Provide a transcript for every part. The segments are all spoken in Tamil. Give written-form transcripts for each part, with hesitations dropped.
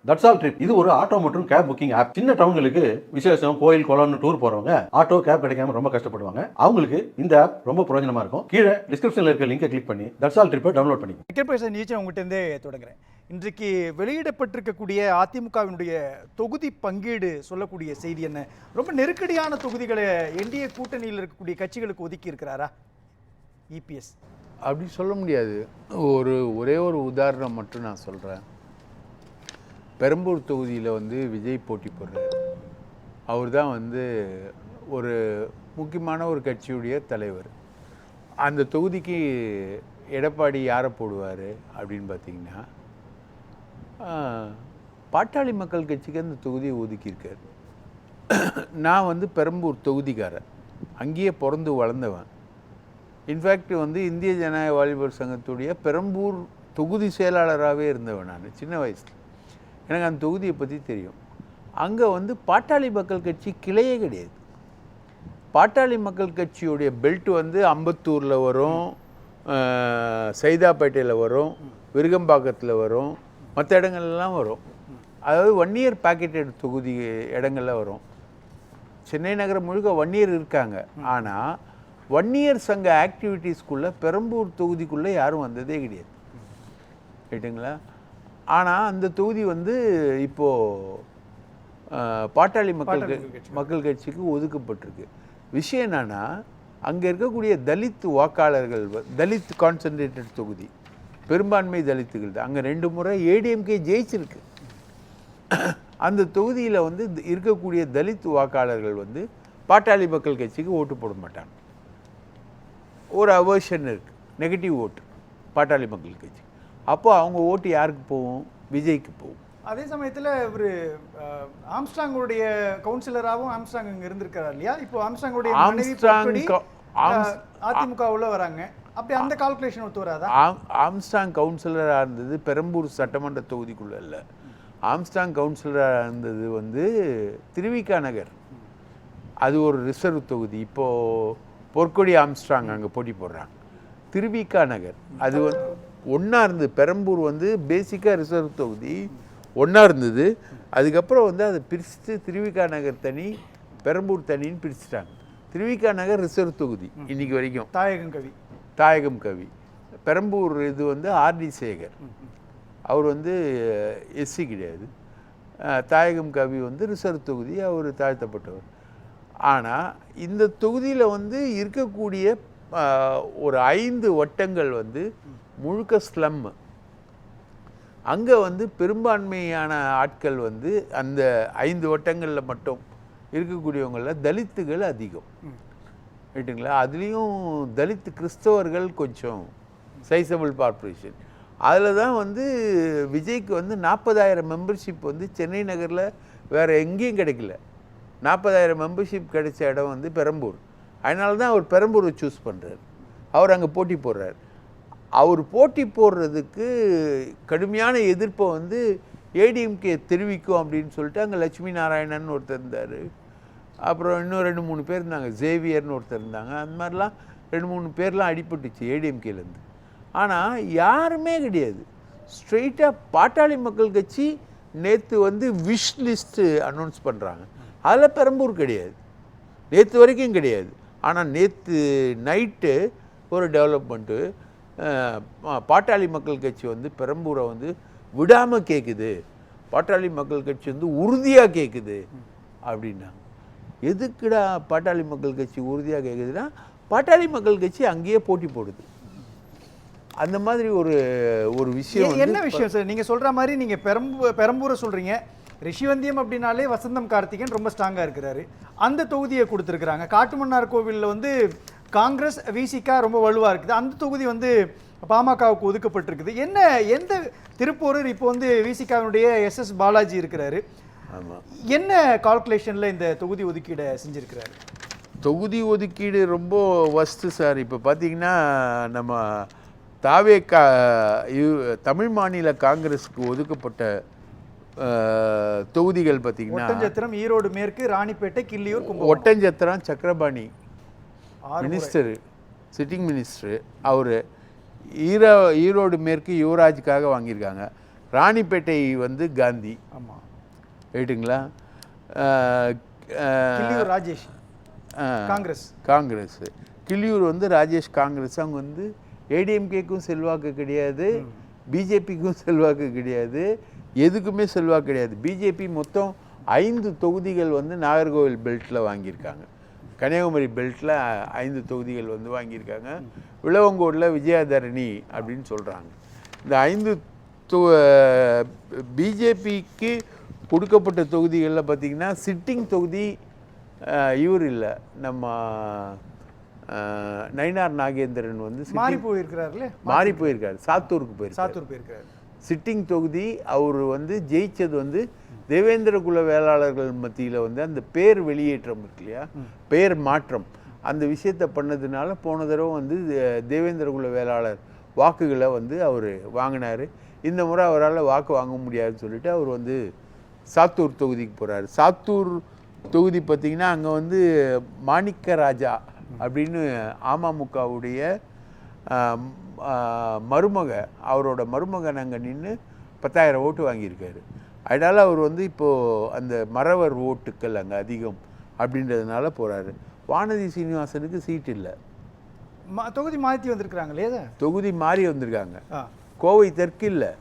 தட்ஸ் ஆல் ட்ரிப் இது ஒரு ஆட்டோ மற்றும் கேப் புக்கிங் ஆப். சின்ன டவுன்களுக்கு விசேஷம், கோயில், குளம்னு டூர் போறவங்க ஆட்டோ கேப் கிடைக்காம ரொம்ப கஷ்டப்படுவாங்க. அவங்களுக்கு இந்த ஆப் ரொம்ப பிரயோஜனமா இருக்கும். கீழே டிஸ்கிரிப்ஷன்ல இருக்க லிங்கை கிளிக் பண்ணி தட்ஸ் ஆல் ட்ரிப்பை டவுன்லோட் பண்ணி டிக்கெட் நிகழ்ச்சி உங்கள்கிட்டருந்தே தொடங்குறேன். இன்றைக்கு வெளியிடப்பட்டிருக்கக்கூடிய அதிமுகவினுடைய தொகுதி பங்கீடு சொல்லக்கூடிய செய்தி என்ன? ரொம்ப நெருக்கடியான தொகுதிகளை என்டிஏ கூட்டணியில் இருக்கக்கூடிய கட்சிகளுக்கு ஒதுக்கி இருக்கிறாரா இபிஎஸ்? அப்படி சொல்ல முடியாது. ஒரே ஒரு உதாரணம் மட்டும் நான் சொல்கிறேன். பெரம்பூர் தொகுதியில் வந்து விஜய் போட்டி போடுறார். அவர் தான் வந்து ஒரு முக்கியமான ஒரு கட்சியுடைய தலைவர். அந்த தொகுதிக்கு எடப்பாடி யாரை போடுவார் அப்படின்னு பார்த்தீங்கன்னா, பாட்டாளி மக்கள் கட்சிக்கு அந்த தொகுதியை ஒதுக்கியிருக்கார். நான் வந்து பெரம்பூர் தொகுதிக்காரன், அங்கேயே பிறந்து வளர்ந்தவன். இன்ஃபேக்ட் வந்து இந்திய ஜனநாயக வாலிபர் சங்கத்துடைய பெரம்பூர் தொகுதி செயலாளராகவே இருந்தவன் நான் சின்ன வயசில். எனக்கு அந்த தொகுதியை பற்றி தெரியும். அங்கே வந்து பாட்டாளி மக்கள் கட்சி கிளையே கிடையாது. பாட்டாளி மக்கள் கட்சியுடைய பெல்ட் வந்து அம்பத்தூரில் வரும், சைதாப்பேட்டையில் வரும், விருகம்பாக்கத்தில் வரும், மற்ற இடங்கள்லாம் வரும். அதாவது 1 இயர் பேக்கெட்டட் தொகுதி இடங்கள்ல வரும். சென்னை நகரம் முழுக்க 1 இயர் இருக்காங்க. ஆனால் 1 இயர் சங்க ஆக்டிவிட்டீஸ்க்குள்ளே பெரம்பூர் தொகுதிக்குள்ளே யாரும் வந்ததே கிடையாது. ரைட்டுங்களா? ஆனால் அந்த தொகுதி வந்து இப்போது பாட்டாளி மக்கள் கட்சிக்கு ஒதுக்கப்பட்டிருக்கு. விஷயம் என்னன்னா, அங்கே இருக்கக்கூடிய தலித் வாக்காளர்கள், தலித் கான்சன்ட்ரேட்டட் தொகுதி, பெரும்பான்மை தலித்துகள் தான். அங்கே 2 முறை ஏடிஎம்கே ஜெயிச்சிருக்கு. அந்த தொகுதியில் வந்து இருக்கக்கூடிய தலித் வாக்காளர்கள் வந்து பாட்டாளி மக்கள் கட்சிக்கு ஓட்டு போட மாட்டாங்க. ஒரு அவர்ஷன் இருக்குது, நெகட்டிவ் ஓட்டு பாட்டாளி மக்கள் கட்சி. அப்போ அவங்க ஓட்டு யாருக்கு போகும்? விஜய்க்கு போகும். அதே சமயத்தில் இவர் ஆம்ஸ்ட்ராங்குடைய கவுன்சிலராகவும் ஆம்ஸ்ட்ராங் இங்கே இருந்திருக்காரு இல்லையா? இப்போ ஆம்ஸ்ட்ராங்குடைய அதிமுக உள்ள வராங்க. அப்படி அந்த கால்குலேஷன் ஒத்து வராதா? ஆம்ஸ்ட்ராங் கவுன்சிலராக இருந்தது பெரம்பூர் சட்டமன்ற தொகுதிக்குள்ள இல்லை. ஆம்ஸ்ட்ராங் கவுன்சிலராக இருந்தது வந்து திருவிகா நகர். அது ஒரு ரிசர்வ் தொகுதி. இப்போது பொற்கொடி ஆம்ஸ்ட்ராங் அங்கே போட்டி போடுறாங்க. திருவிகா நகர் அது வந்து ஒன்றா இருந்தது. பெரம்பூர் வந்து பேசிக்காக ரிசர்வ் தொகுதி ஒன்றா இருந்தது. அதுக்கப்புறம் வந்து அதை பிரிச்சுட்டு திருவிகா நகர் தனி, பெரம்பூர் தனின்னு பிரிச்சுட்டாங்க. திருவிகா நகர் ரிசர்வ் தொகுதி இன்றைக்கி வரைக்கும். தாயகம் கவி. பெரம்பூர் இது வந்து ஆர்டி சேகர், அவர் வந்து எஸ்சி கிடையாது. தாயகம் கவி வந்து ரிசர்வ் தொகுதி, அவர் தாழ்த்தப்பட்டவர். ஆனால் இந்த தொகுதியில் வந்து இருக்கக்கூடிய ஒரு 5 வட்டங்கள் வந்து முழுக்க ஸ்லம். அங்கே வந்து பெரும்பான்மையான ஆட்கள் வந்து அந்த 5 வட்டங்களில் மட்டும் இருக்கக்கூடியவங்களில் தலித்துகள் அதிகம். ரைட்டுங்களா? அதுலேயும் தலித் கிறிஸ்தவர்கள் கொஞ்சம் சைசபிள் பாப்புலேஷன். அதில் தான் வந்து விஜய்க்கு வந்து 40,000 மெம்பர்ஷிப் வந்து சென்னை நகரில் வேறு எங்கேயும் கிடைக்கல. 40,000 மெம்பர்ஷிப் கிடைச்ச இடம் வந்து பெரம்பூர். அதனால தான் அவர் பெரம்பூரை சூஸ் பண்ணுறார். அவர் அங்கே போட்டி போடுறார். அவர் போட்டி போடுறதுக்கு கடுமையான எதிர்ப்பை வந்து ஏடிஎம்கே தெரிவிக்கும் அப்படின்னு சொல்லிட்டு அங்கே லட்சுமி நாராயணன் ஒருத்தர் இருந்தார். அப்புறம் இன்னும் 2-3 பேர் இருந்தாங்க, ஜேவியர்னு ஒருத்தர் இருந்தாங்க. அந்த மாதிரிலாம் 2-3 பேர்லாம் அடிபட்டுச்சு ஏடிஎம்கேலேருந்து. ஆனால் யாருமே கிடையாது. ஸ்ட்ரெயிட்டாக பாட்டாளி மக்கள் கட்சி நேற்று வந்து விஷ் லிஸ்ட்டு அனௌன்ஸ் பண்ணுறாங்க. அதில் பெரம்பூர் கிடையாது, நேற்று வரைக்கும் கிடையாது. ஆனால் நேற்று நைட்டு ஒரு டெவலப்மெண்ட்டு, பாட்டாளி மக்கள் கட்சி வந்து பெரம்பூரை வந்து விடாமல் கேட்குது, பாட்டாளி மக்கள் கட்சி வந்து உறுதியாக கேட்குது அப்படின்னாங்க. எதுக்குடா பாட்டாளி மக்கள் கட்சி உறுதியாக கேட்குதுன்னா, பாட்டாளி மக்கள் கட்சி அங்கேயே போட்டி போடுது. அந்த மாதிரி ஒரு விஷயம். என்ன விஷயம் சார் நீங்கள் சொல்கிற மாதிரி? நீங்கள் பெரம்பூரை சொல்கிறீங்க. ரிஷிவந்தியம் அப்படின்னாலே வசந்தம் கார்த்திகேயன் ரொம்ப ஸ்ட்ராங்காக இருக்கிறாரு. அந்த தொகுதியை கொடுத்துருக்குறாங்க. காட்டுமன்னார் கோவிலில் வந்து காங்கிரஸ் விசிகா ரொம்ப வலுவாக இருக்குது. அந்த தொகுதி வந்து பாமகவுக்கு ஒதுக்கப்பட்டிருக்குது. எந்த திருப்பூரூர் இப்போ வந்து விசிகாவினுடைய எஸ்எஸ் பாலாஜி இருக்கிறாரு. என்ன கால்குலேஷனில் இந்த தொகுதி ஒதுக்கீடை செஞ்சுருக்கிறாரு? தொகுதி ஒதுக்கீடு ரொம்ப வஸ்து சார். இப்போ பார்த்தீங்கன்னா நம்ம தாவேகா தமிழ் மாநில காங்கிரஸுக்கு ஒதுக்கப்பட்ட தொகுதிகள் பார்த்தீங்கன்னா ஒட்டஞ்சத்திரம், ஈரோடு மேற்கு, Ranipet, Killiyoor, Oddanchatram Sakkarapani minister, sitting minister அவர். ஈரோடு மேற்கு யுவராஜுக்காக வாங்கியிருக்காங்க. ராணிப்பேட்டை வந்து காந்தி. ஆமாம். ரைட்டுங்களா? கிள்ளியூர் ராஜேஷ் காங்கிரஸ். கிள்ளியூர் வந்து ராஜேஷ் காங்கிரஸ். அவங்க வந்து ஏடிஎம்கேக்கும் செல்வாக்கு கிடையாது, பிஜேபிக்கும் செல்வாக்கு கிடையாது, எதுக்குமே செல்வாக்கு கிடையாது. பிஜேபி மொத்தம் 5 தொகுதிகள் வந்து நாகர்கோவில் பெல்ட்டில் வாங்கியிருக்காங்க. கன்னியாகுமரி பெல்ட்டில் 5 தொகுதிகள் வந்து வாங்கியிருக்காங்க. விளவங்கோடில் விஜயதரணி அப்படின்னு சொல்கிறாங்க. இந்த 5 பிஜேபிக்கு கொடுக்கப்பட்ட தொகுதிகளில் பார்த்திங்கன்னா சிட்டிங் தொகுதி இவர் இல்லை, நம்ம நயினார் நாகேந்திரன் வந்து மாறி போயிருக்காரு, சாத்தூருக்கு போயிருக்காரு. சிட்டிங் தொகுதி அவர் வந்து ஜெயிச்சது வந்து தேவேந்திர குல வேளாளர்கள் மத்தியில் வந்து அந்த பேர் வெளியேற்றம் இருக்கு இல்லையா, பேர் மாற்றம், அந்த விஷயத்தை பண்ணதுனால போன தடவை வந்து தேவேந்திர குல வேளாளர் வாக்குகளை வந்து அவர் வாங்கினார். இந்த முறை அவரால் வாக்கு வாங்க முடியாதுன்னு சொல்லிட்டு அவர் வந்து சாத்தூர் தொகுதிக்கு போகிறாரு. சாத்தூர் தொகுதி பார்த்திங்கன்னா அங்கே வந்து மாணிக்க ராஜா அப்படின்னு அமமுகவுடைய அவரோட மருமகன் அங்கே நின்று 10,000 ஓட்டு வாங்கியிருக்காரு. அதனால் அவர் வந்து இப்போது அந்த மறவர் ஓட்டுக்கள் அங்கே அதிகம் அப்படின்றதுனால போகிறாரு. வானதி சீனிவாசனுக்கு சீட் இல்லை, தொகுதி மாற்றி வந்திருக்கிறாங்களே, தொகுதி மாறி வந்திருக்காங்க. கோவை தெற்கு இல்லை,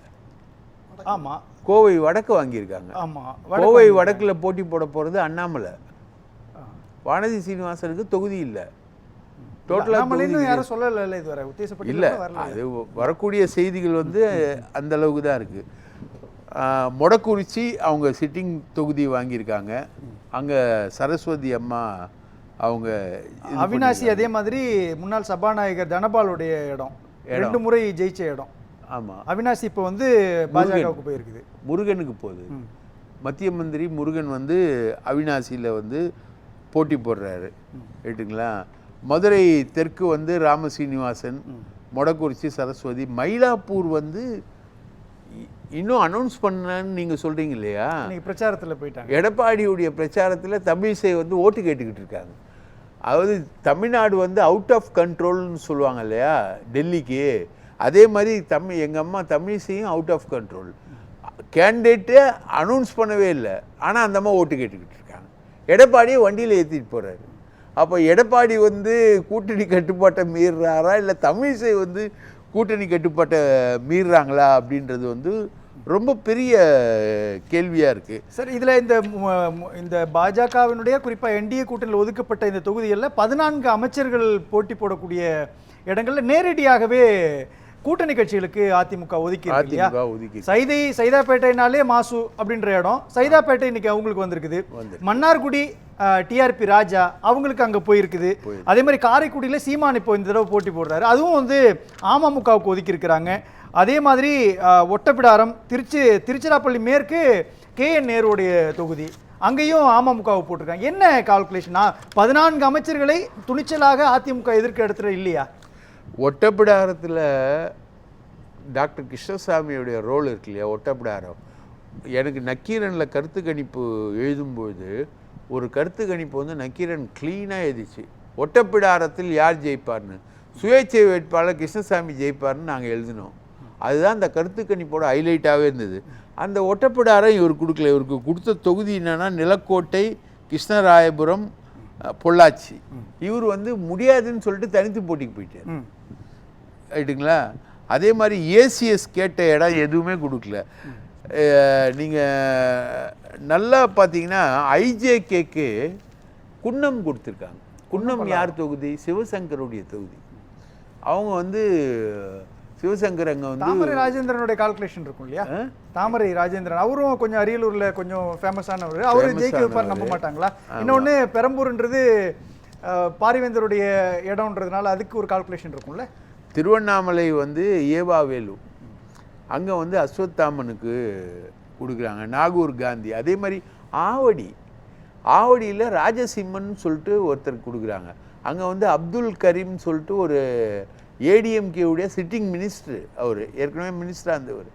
ஆமாம், கோவை வடக்கு வாங்கியிருக்காங்க. ஆமாம், கோவை வடக்கில் போட்டி போட போகிறது அண்ணாமலை. வானதி சீனிவாசனுக்கு தொகுதி இல்லை. டோட்டலாக யாரும் சொல்லலை இதுவரை உத்தேசப்பட்டு இல்லை. அது வரக்கூடிய செய்திகள் வந்து அந்த அளவுக்கு தான் இருக்குது. மொடக்குறிச்சி அவங்க சிட்டிங் தொகுதி வாங்கியிருக்காங்க. அங்கே சரஸ்வதி அம்மா அவங்க. அவினாசி அதே மாதிரி முன்னாள் சபாநாயகர் தனபாலுடைய இடம் 2 முறை ஜெயிச்ச இடம். ஆமாம், அவினாசி இப்போ வந்து பாஜகவுக்கு போயிருக்குது, முருகனுக்கு போகுது. மத்திய மந்திரி முருகன் வந்து அவினாசியில் வந்து போட்டி போடுறாரு. ரைட்டுங்களா? மதுரை தெற்கு வந்து ராமசீனிவாசன், மொடக்குறிச்சி சரஸ்வதி. மயிலாப்பூர் வந்து இன்னும் அனௌன்ஸ் பண்ணன்னு நீங்கள் சொல்கிறீங்க இல்லையா, பிரச்சாரத்தில் போயிட்டாங்க. எடப்பாடியுடைய பிரச்சாரத்தில் தமிழிசை வந்து ஓட்டு கேட்டுக்கிட்டு இருக்காங்க. அதாவது தமிழ்நாடு வந்து அவுட் ஆஃப் கண்ட்ரோல்னு சொல்லுவாங்க இல்லையா டெல்லிக்கு, அதே மாதிரி எங்கள் அம்மா தமிழிசையும் அவுட் ஆஃப் கண்ட்ரோல். கேண்டிடேட்டை அனௌன்ஸ் பண்ணவே இல்லை, ஆனால் அந்த அம்மா ஓட்டு கேட்டுக்கிட்டு இருக்காங்க. எடப்பாடியை வண்டியில் ஏற்றிட்டு போகிறாரு. அப்போ எடப்பாடி வந்து கூட்டணி கட்டுப்பாட்டை மீறுறாரா இல்லை தமிழிசை வந்து கூட்டணி கட்டுப்பாட்டை மீறுறாங்களா அப்படின்றது வந்து ரொம்ப பெரிய கேள்வியாக இருக்குது. சார், இதில் இந்த பாஜகவினுடைய குறிப்பாக என்டிஏ கூட்டணியில் ஒதுக்கப்பட்ட இந்த தொகுதிகளில் 14 அமைச்சர்கள் போட்டி போடக்கூடிய இடங்களில் நேரடியாகவே கூட்டணி கட்சிகளுக்கு அதிமுக ஒதுக்கி. சைதாப்பேட்டைனாலே மாசு அப்படின்ற இடம், சைதாப்பேட்டை இன்னைக்கு அவங்களுக்கு வந்திருக்குது. மன்னார்குடி டிஆர்பி ராஜா அவங்களுக்கு அங்கே போயிருக்குது. அதே மாதிரி காரைக்குடியில் சீமான் இப்போ இந்த தடவை போட்டி போடுறாரு, அதுவும் வந்து அமமுகவுக்கு ஒதுக்கி இருக்கிறாங்க. அதே மாதிரி ஒட்டப்பிடாரம் திருச்சிராப்பள்ளி மேற்கு KN நேருடைய தொகுதி, அங்கேயும் அமமுகவை போட்டிருக்காங்க. என்ன கால்குலேஷனா? 14 அமைச்சர்களை துணிச்சலாக அதிமுக எதிர்க்க இடத்துல இல்லையா? ஒட்டப்பிடாரத்தில் டாக்டர் கிருஷ்ணசாமியுடைய ரோல் இருக்கு இல்லையா. ஒட்டப்பிடாரம் எனக்கு நக்கீரனில் கருத்து கணிப்பு எழுதும்போது ஒரு கருத்து கணிப்பு வந்து நக்கீரன் க்ளீனாக எழுதிச்சு. ஒட்டப்பிடாரத்தில் யார் ஜெயிப்பார்னு, சுயேட்சை வேட்பாளர் கிருஷ்ணசாமி ஜெயிப்பார்னு நாங்கள் எழுதினோம். அதுதான் அந்த கருத்து கணிப்போட ஹைலைட்டாகவே இருந்தது. அந்த ஒட்டப்பிடாரம் இவர் கொடுக்கல. இவருக்கு கொடுத்த தொகுதி என்னென்னா நிலக்கோட்டை, கிருஷ்ணராயபுரம், பொள்ளாச்சி. இவர் வந்து முடியாதுன்னு சொல்லிட்டு தனித்து போட்டிக்கு போயிட்டார். ரைட்டுங்களா? அதே மாதிரி ஏசிஎஸ் கேட்ட இடம் எதுவுமே கொடுக்கல. நீங்கள் நல்லா பார்த்தீங்கன்னா ஐஜேகேக்கு குன்னம் கொடுத்துருக்காங்க. குன்னம் யார் தொகுதி? சிவசங்கருடைய தொகுதி. அவங்க வந்து சிவசங்கர் அங்கே வந்து தாமரை ராஜேந்திரனுடைய கால்குலேஷன் இருக்கும் இல்லையா. தாமரை ராஜேந்திரன் அவரும் கொஞ்சம் அரியலூரில் கொஞ்சம் ஃபேமஸானவர். அவரு ஜெயிக்க வைப்பார் நம்ப மாட்டாங்களா? இன்னொன்று பெரம்பூர்ன்றது பாரிவேந்தருடைய இடம்ன்றதுனால அதுக்கு ஒரு கால்குலேஷன் இருக்கும்ல. திருவண்ணாமலை வந்து ஏவாவேலு, அங்கே வந்து அஸ்வத்தாமனுக்கு கொடுக்குறாங்க. நாகூர் காந்தி. அதே மாதிரி ஆவடியில் ராஜசிம்மன் சொல்லிட்டு ஒருத்தர் கொடுக்குறாங்க. அங்கே வந்து அப்துல் கரீம் சொல்லிட்டு ஒரு ஏடிஎம்கேவுடைய சிட்டிங் மினிஸ்டர், அவர் ஏற்கனவே மினிஸ்டராக இருந்தவர்.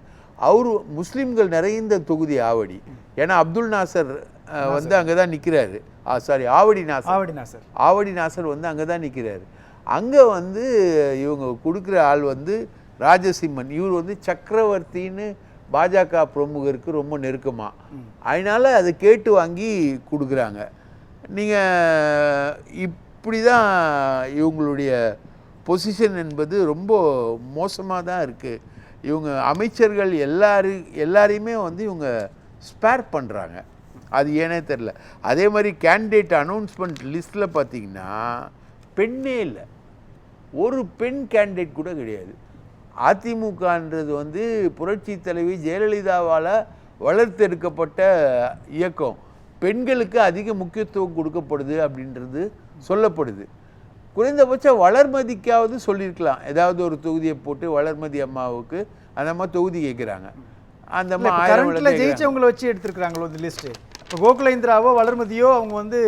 அவர் முஸ்லீம்கள் நிறைந்த தொகுதி ஆவடி. ஏன்னா அப்துல் நாசர் வந்து அங்கே தான் நிற்கிறாரு. ஆவடி நாசர் வந்து அங்கே தான் நிற்கிறாரு. அங்கே வந்து இவங்க கொடுக்குற ஆள் வந்து ராஜசிம்மன். இவர் வந்து சக்கரவர்த்தின்னு பாஜக பிரமுகருக்கு ரொம்ப நெருக்கமாக, அதனால் அதை கேட்டு வாங்கி கொடுக்குறாங்க. நீங்கள் இப்படி தான் இவங்களுடைய பொசிஷன் என்பது ரொம்ப மோசமாக தான் இருக்குது. இவங்க அமைச்சர்கள் எல்லாரையுமே வந்து இவங்க ஸ்பேர் பண்ணுறாங்க. அது ஏனே தெரில. அதே மாதிரி கேண்டிடேட் அனௌன்ஸ்மெண்ட் லிஸ்ட்டில் பார்த்தீங்கன்னா பெண்ணே இல்லை, ஒரு பெண் கேண்டிடேட் கூட கிடையாது. அதிமுகன்றது வந்து புரட்சி தலைவி ஜெயலலிதாவால் வளர்த்தெடுக்கப்பட்ட இயக்கம். பெண்களுக்கு அதிக முக்கியத்துவம் கொடுக்கப்படுது அப்படின்றது சொல்லப்படுது. குறைந்தபட்சம் வளர்மதிக்காவது சொல்லியிருக்கலாம். ஏதாவது ஒரு தொகுதியை போட்டு வளர்மதி அம்மாவுக்கு அந்த அம்மா தொகுதி கேட்குறாங்க. அந்த அம்மா கரண்ட்ல ஜெயிச்சவங்களை வச்சு எடுத்துருக்காங்களோ இந்த லிஸ்ட். இப்போ கோகுலேந்திராவோ வளர்மதியோ அவங்க வந்து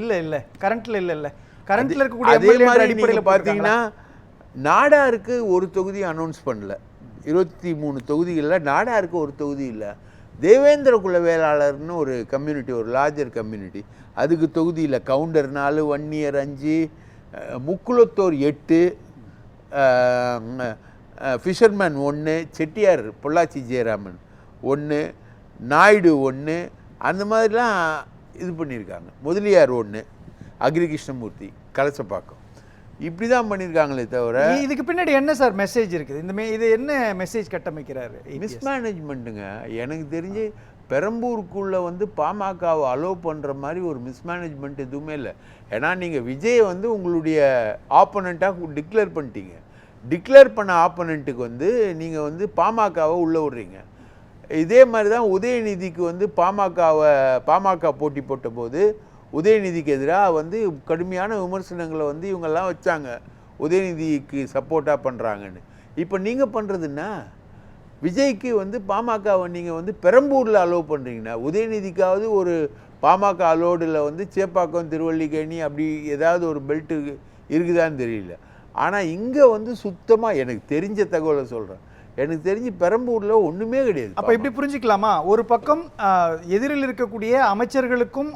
இல்லை கரண்ட்ல இல்லை கரண்ட்ல இருக்கக்கூடிய அதே மாதிரி அடிப்படையில் பார்த்தீங்கன்னா நாடாருக்கு ஒரு தொகுதி அனௌன்ஸ் பண்ணல. 23 தொகுதிகளில் நாடாருக்கு ஒரு தொகுதி இல்லை. தேவேந்திர குல வேளாளர்னு ஒரு கம்யூனிட்டி, ஒரு லார்ஜர் கம்யூனிட்டி, அதுக்கு தொகுதி இல்லை. கவுண்டர் 4, வன்னியர் 5, முக்குளத்தோர் 8, ஃபிஷர்மேன் 1, செட்டியார் பொள்ளாச்சி ஜெயராமன் 1, நாயுடு 1, அந்த மாதிரிலாம் இது பண்ணியிருக்காங்க. முதலியார் 1, அக்ரி கிருஷ்ணமூர்த்தி, கலசப்பாக்கம், இப்படி தான் பண்ணியிருக்காங்களே தவிர இதுக்கு பின்னாடி என்ன சார் மெசேஜ் இருக்குது? இது என்ன மெசேஜ் கட்டமைக்கிறாரு? மிஸ்மேனேஜ்மெண்ட்டுங்க. எனக்கு தெரிஞ்சு பெரம்பூருக்குள்ளே வந்து பாமகவை அலோவ் பண்ணுற மாதிரி ஒரு மிஸ்மேனேஜ்மெண்ட் எதுவுமே இல்லை. ஏன்னா நீங்கள் விஜயை வந்து உங்களுடைய ஆப்போனண்ட்டாக டிக்ளேர் பண்ணிட்டீங்க. டிக்ளேர் பண்ண ஆப்போனண்ட்டுக்கு வந்து நீங்கள் வந்து பாமகவை உள்ளே விட்றீங்க. இதே மாதிரி தான் உதயநிதிக்கு வந்து பாமக போட்டி போட்ட போது உதயநிதிக்கு எதிராக வந்து கடுமையான விமர்சனங்களை வந்து இவங்கெல்லாம் வச்சாங்க, உதயநிதிக்கு சப்போர்ட்டாக பண்ணுறாங்கன்னு. இப்போ நீங்கள் பண்ணுறதுன்னா விஜய்க்கு வந்து பாமகவை நீங்கள் வந்து பெரம்பூரில் அலோவ் பண்ணுறீங்கன்னா, உதயநிதிக்காவது ஒரு பாமக அலோடில் வந்து சேப்பாக்கம், திருவல்லிக்கேணி அப்படி ஏதாவது ஒரு பெல்ட்டு இருக்குதான்னு தெரியல. ஆனால் இங்கே வந்து சுத்தமாக எனக்கு தெரிஞ்ச தகவலை சொல்கிறேன், எனக்கு தெரிஞ்சு பெரம்பூரில் ஒன்றுமே கிடையாது. அப்போ இப்படி புரிஞ்சுக்கலாமா? ஒரு பக்கம் எதிரில் இருக்கக்கூடிய அமைச்சர்களுக்கும்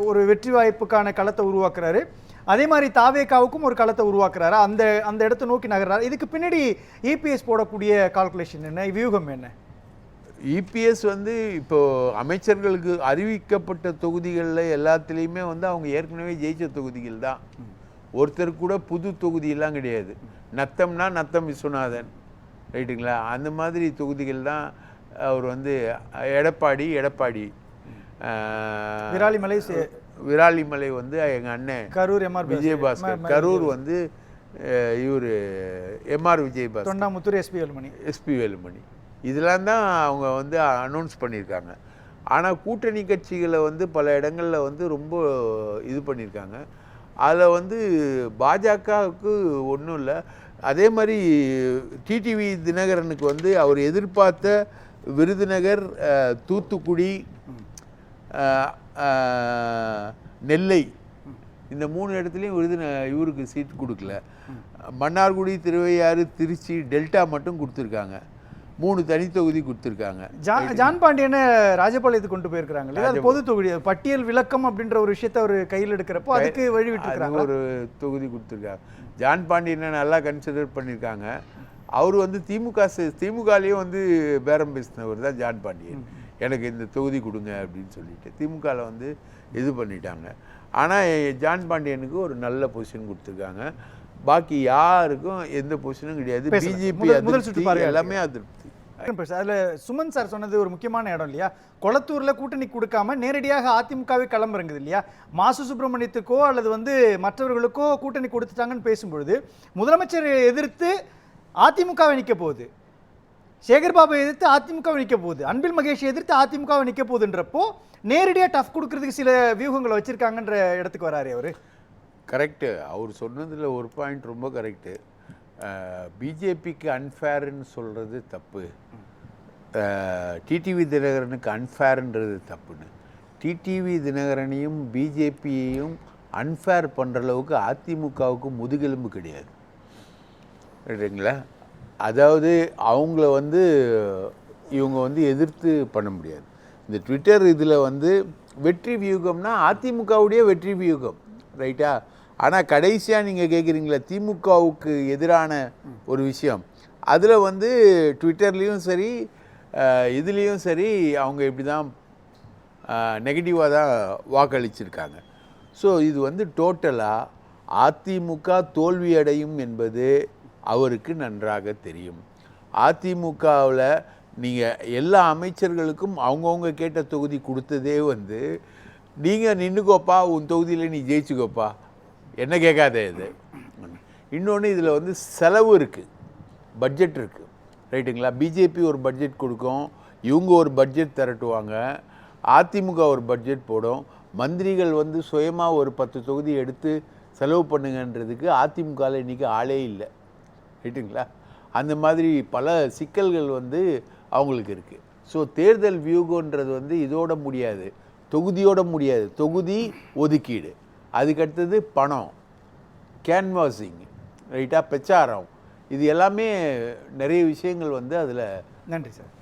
ஒரு வெற்றி வாய்ப்புக்கான களத்தை உருவாக்குறாரு, அதே மாதிரி தாவேகாவுக்கும் ஒரு களத்தை உருவாக்குறாரு, அந்த இடத்தை நோக்கி நகர்றாரு. இதுக்கு பின்னாடி இபிஎஸ் போடக்கூடிய கால்குலேஷன் என்ன, வியூகம் என்ன? இபிஎஸ் வந்து இப்போது அமைச்சர்களுக்கு அறிவிக்கப்பட்ட தொகுதிகளில் எல்லாத்துலேயுமே வந்து அவங்க ஏற்கனவே ஜெயிச்ச தொகுதிகள் தான். ஒருத்தர் கூட புது தொகுதியெல்லாம் கிடையாது. நத்தம்னா நத்தம் விஸ்வநாதன், ரைட்டுங்களா? அந்த மாதிரி தொகுதிகள் தான் அவர் வந்து எடப்பாடி விராலிமலை வந்து எங்கள் அண்ணன் கரூர் விஜயபாஸ்கர், கரூர் வந்து இவர் எம்ஆர் விஜயபாஸ்கர், தொண்டாமுத்தூர் எஸ்பி வேலுமணி, இதெல்லாம் தான் அவங்க வந்து அனௌன்ஸ் பண்ணியிருக்காங்க. ஆனால் கூட்டணி கட்சிகளை வந்து பல இடங்களில் வந்து ரொம்ப இது பண்ணியிருக்காங்க. அதில் வந்து பாஜகவுக்கு ஒன்றும் இல்லை. அதே மாதிரி டிடிவி தினகரனுக்கு வந்து அவர் எதிர்பார்த்த விருதுநகர், தூத்துக்குடி, நெல்லை, இந்த 3 இடத்துலையும் இவருக்கு சீட் கொடுக்கல. மன்னார்குடி, திருவையாறு, திருச்சி, டெல்டா மட்டும் கொடுத்துருக்காங்க. 3 தனி தொகுதி கொடுத்துருக்காங்க. ஜான் பாண்டியனை ராஜபாளையத்துக்கு கொண்டு போயிருக்கிறாங்க. அது பொது தொகுதி, பட்டியல் விளக்கம் அப்படின்ற ஒரு விஷயத்தை அவர் கையில் எடுக்கிறப்போ அதுக்கு வழி விட்டுருக்காங்க. ஒரு தொகுதி கொடுத்துருக்காங்க. ஜான் பாண்டியனை நல்லா கன்சிடர் பண்ணியிருக்காங்க. அவர் வந்து திமுகலேயும் வந்து பேரம் பேசினவர் தான் ஜான் பாண்டியன். எனக்கு இந்த தொகுதி கொடுங்க அப்படின்னு சொல்லிட்டு திமுகவில் வந்து இது பண்ணிட்டாங்க. ஆனால் ஜான் பாண்டியனுக்கு ஒரு நல்ல பொசிஷன் கொடுத்துருக்காங்க. பாக்கி யாருக்கும் எந்த பொசிஷனும் கிடையாது. பிஜேபி எல்லாமே அதிருப்தி. அதில் சுமன் சார் சொன்னது ஒரு முக்கியமான இடம் இல்லையா? கொளத்தூரில் கூட்டணி கொடுக்காம நேரடியாக அதிமுகவே களமிறங்குது இல்லையா? மாசு சுப்பிரமணியத்துக்கோ அல்லது வந்து மற்றவர்களுக்கோ கூட்டணி கொடுத்துட்டாங்கன்னு பேசும்பொழுது முதலமைச்சரை எதிர்த்து அதிமுகவை நிற்க போகுது, சேகர்பாபுவை எதிர்த்து அதிமுகவை நிற்க போகுது, அன்பில் மகேஷை எதிர்த்து அதிமுகவை நிற்க போகுதுன்றப்போ நேரடியாக டஃப் கொடுக்கறதுக்கு சில வியூகங்களை வச்சிருக்காங்கன்ற இடத்துக்கு வராரு அவர். கரெக்டு. அவர் சொன்னதில் ஒரு பாயிண்ட் ரொம்ப கரெக்டு. பிஜேபிக்கு அன்ஃபேர்ன்னு சொல்கிறது தப்பு, டிடிவி தினகரனுக்கு அன்ஃபேர்ன்றது தப்புன்னு. டிடிவி தினகரனையும் பிஜேபியையும் அன்ஃபேர் பண்ணுற அளவுக்கு அதிமுகவுக்கு முதுகெலும்பு கிடையாது, ரைட்டுங்களா? அதாவது அவங்கள வந்து இவங்க வந்து எதிர்த்து பண்ண முடியாது. இந்த ட்விட்டர் இதில் வந்து வெற்றி வியூகம்னா அதிமுகவுடைய வெற்றி வியூகம், ரைட்டா? ஆனால் கடைசியாக நீங்கள் கேட்குறீங்களா திமுகவுக்கு எதிரான ஒரு விஷயம், அதில் வந்து ட்விட்டர்லேயும் சரி இதுலேயும் சரி அவங்க இப்படி தான் நெகட்டிவாக தான் வாக்களிச்சிருக்காங்க. ஸோ இது வந்து டோட்டலாக அதிமுக தோல்வி அடையும் என்பது அவருக்கு நன்றாக தெரியும். அதிமுகவில் நீங்கள் எல்லா அமைச்சர்களுக்கும் அவங்கவுங்க கேட்ட தொகுதி கொடுத்ததே வந்து நீங்கள் நின்றுக்கோப்பா, உன் தொகுதியில் நீ ஜெயிச்சுக்கோப்பா, என்ன கேட்காத இது. இன்னொன்று இதில் வந்து செலவு இருக்குது, பட்ஜெட் இருக்குது, ரைட்டுங்களா? பிஜேபி ஒரு பட்ஜெட் கொடுக்கும், இவங்க ஒரு பட்ஜெட் திரட்டுவாங்க, அதிமுக ஒரு பட்ஜெட் போடும், மந்திரிகள் வந்து சுயமாக ஒரு 10 தொகுதி எடுத்து செலவு பண்ணுங்கன்றதுக்கு அதிமுகவில் இன்றைக்கி ஆளே இல்லை, ரைட்டுங்களா? அந்த மாதிரி பல சிக்கல்கள் வந்து அவங்களுக்கு இருக்குது. ஸோ தேர்தல் வியூகன்றது வந்து இதோட முடியாது, தொகுதியோட முடியாது. தொகுதி ஒதுக்கீடு, அதுக்கடுத்தது பணம், கேன்வாசிங், ரைட்டாக பிரச்சாரம், இது எல்லாமே நிறைய விஷயங்கள் வந்து அதில். நன்றி சார்.